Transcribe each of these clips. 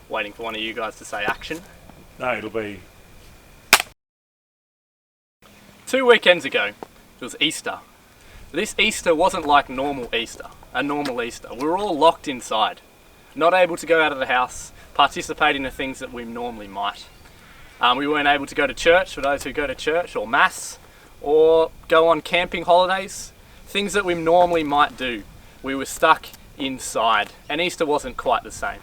waiting for one of you guys to say action. No, it'll be... 2 weekends ago, it was Easter. This Easter wasn't like a normal Easter. We were all locked inside, not able to go out of the house, participate in the things that we normally might. We weren't able to go to church, for those who go to church, or mass, or go on camping holidays, things that we normally might do. We were stuck inside, and Easter wasn't quite the same.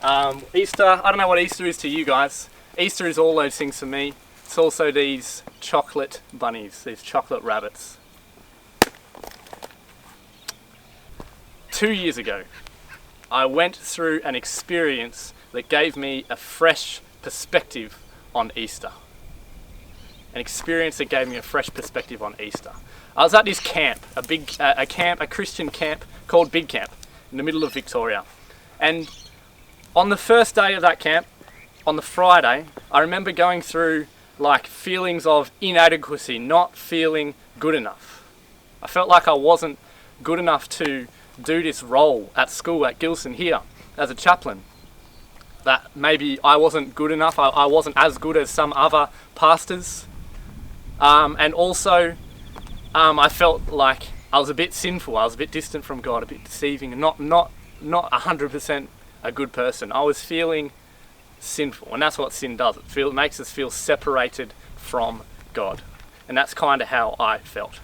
Easter, I don't know what Easter is to you guys. Easter is all those things for me. It's also these chocolate bunnies, these chocolate rabbits. 2 years ago, I went through an experience that gave me a fresh perspective on Easter. An experience that gave me a fresh perspective on Easter. I was at this camp, a Christian camp called Big Camp, in the middle of Victoria. And on the first day of that camp, on the Friday, I remember going through like feelings of inadequacy, not feeling good enough. I felt like I wasn't good enough to do this role at school at Gilson here as a chaplain. That maybe I wasn't good enough, I wasn't as good as some other pastors. And also I felt like I was a bit sinful, I was a bit distant from God, a bit deceiving, and not 100% a good person. I was feeling sinful, and that's what sin does. It makes us feel separated from God. And that's kind of how I felt.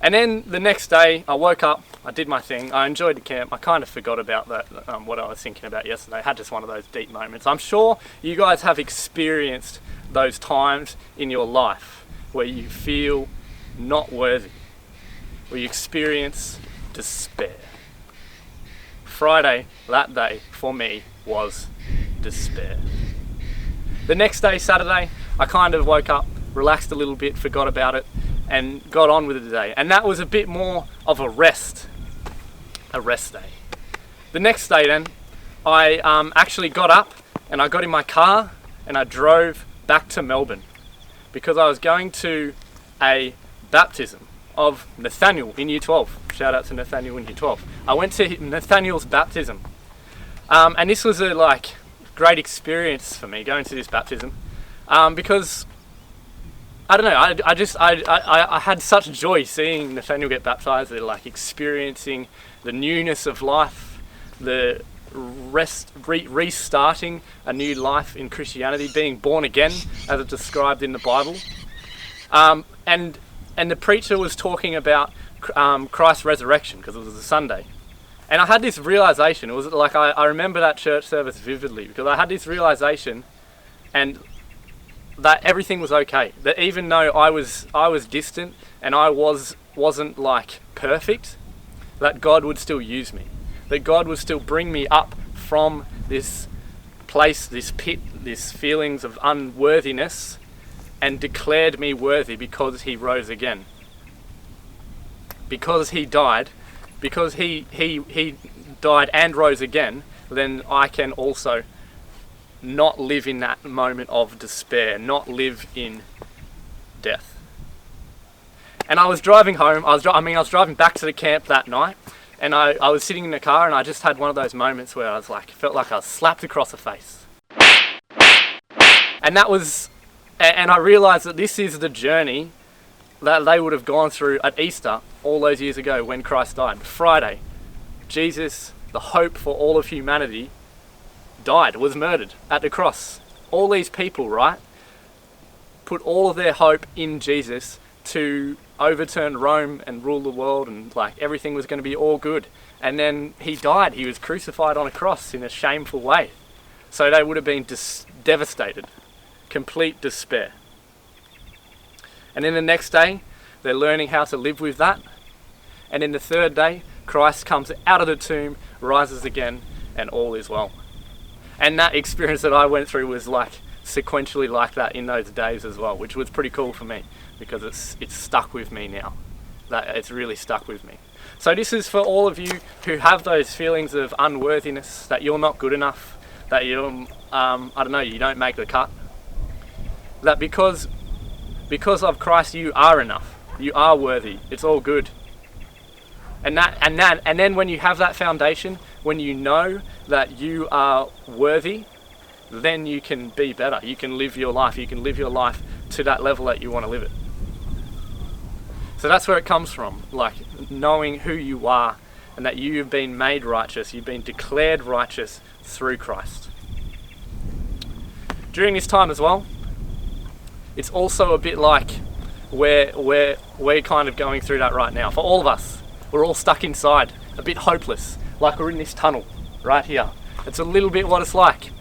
And then the next day, I woke up, I did my thing, I enjoyed the camp, I kind of forgot about that, what I was thinking about yesterday. I had just one of those deep moments. I'm sure you guys have experienced those times in your life where you feel not worthy, where you experience despair. Friday, that day, for me, was despair. The next day, Saturday, I kind of woke up, relaxed a little bit, forgot about it, and got on with it today. And that was a bit more of a rest day. The next day then, I actually got up and I got in my car and I drove back to Melbourne because I was going to a baptism of Nathaniel in Year 12. Shout out to Nathaniel in Year 12. I went to Nathaniel's baptism. And this was a great experience for me going to this baptism because I don't know, I had such joy seeing Nathaniel get baptized, experiencing the newness of life, the restarting a new life in Christianity, being born again as it's described in the Bible. And the preacher was talking about Christ's resurrection because it was a Sunday. And I had this realization, it was like I remember that church service vividly because I had this realization and that everything was okay. That even though I was distant and I wasn't perfect, that God would still use me. That God would still bring me up from this place, this pit, these feelings of unworthiness, and declared me worthy because he rose again. Because he died, because he died and rose again, then I can also not live in that moment of despair, not live in death. And I was driving home, I was driving back to the camp that night, and I was sitting in the car and I just had one of those moments where I was felt like I was slapped across the face. And I realised that this is the journey that they would have gone through at Easter all those years ago when Christ died. Friday, Jesus, the hope for all of humanity, died, was murdered at the cross. All these people, right, put all of their hope in Jesus to overturn Rome and rule the world, and everything was going to be all good. And then he died. He was crucified on a cross in a shameful way. So they would have been devastated, complete despair. And then the next day, they're learning how to live with that. And then the third day, Christ comes out of the tomb, rises again, and all is well. And that experience that I went through was sequentially like that in those days as well, which was pretty cool for me because it's stuck with me now. It's really stuck with me. So this is for all of you who have those feelings of unworthiness, that you're not good enough, that you don't make the cut. That because of Christ you are enough, you are worthy, it's all good. And then when you have that foundation, when you know that you are worthy, then you can be better. You can live your life. You can live your life to that level that you want to live it. So that's where it comes from, like knowing who you are and that you've been made righteous, you've been declared righteous through Christ. During this time as well, it's also a bit like we're kind of going through that right now. For all of us, we're all stuck inside, a bit hopeless, like we're in this tunnel right here. It's a little bit what it's like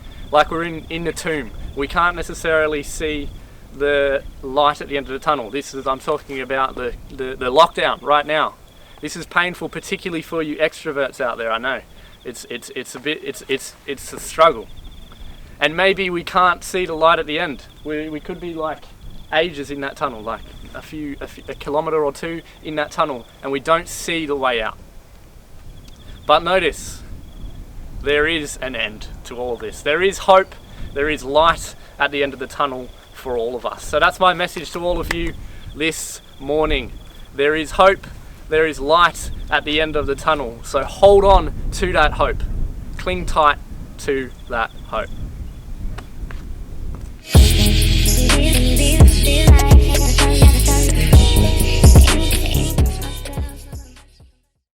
we're in the tomb. We can't necessarily see the light at the end of the tunnel. I'm talking about the lockdown right now. This is painful, particularly for you extroverts out there. I know it's a struggle, and maybe we can't see the light at the end. We could be like ages in that tunnel, like a kilometre or two in that tunnel, and we don't see the way out. But notice, there is an end to all this. There is hope, there is light at the end of the tunnel for all of us. So that's my message to all of you this morning. There is hope, there is light at the end of the tunnel. So hold on to that hope. Cling tight to that hope.